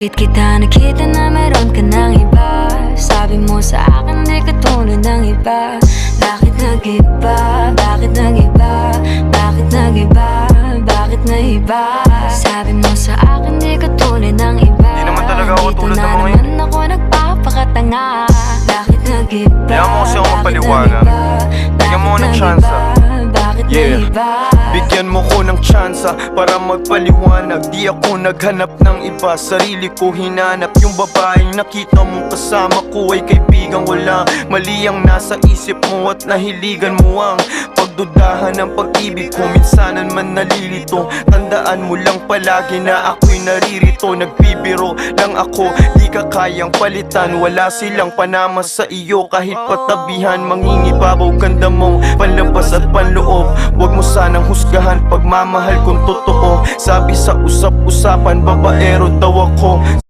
Bakit kita nakita na meron ka ng iba? Sabi mo sa akin di ka tulad ng iba. Bakit nag-iba? Bakit nag-iba? Bakit nag-iba? Bakit nag-iba? Sabi mo sa akin di ka tulad ng iba. Di naman talaga ako tulad ng mga Dito na naman ako nagpapakatanga. Bakit nag-iba? Kaya mo kasi ako mapaliwanag. Bigyan mo ng tsansa. Yeah, bigyan mo ko ng tsansa para magpaliwanag. Di ako naghanap ng iba, sarili ko hinanap. Yung babaeng nakita mo kasama ko ay kaibigan. Wala mali ang nasa isip mo at nahiligan mo ang pagdudahan ng pag-ibig ko. Minsanan man nalilito, tandaan mo lang palagi na ako'y naririto. Nagbibiro lang ako, di ka kayang palitan. Wala silang panama sa iyo kahit patabihan. Mangingibabaw ganda mong panlabas at panloob. Huwag mo sanang husgahan pagmamahal kung totoo. Sabi sa usap-usapan, babaero daw ako.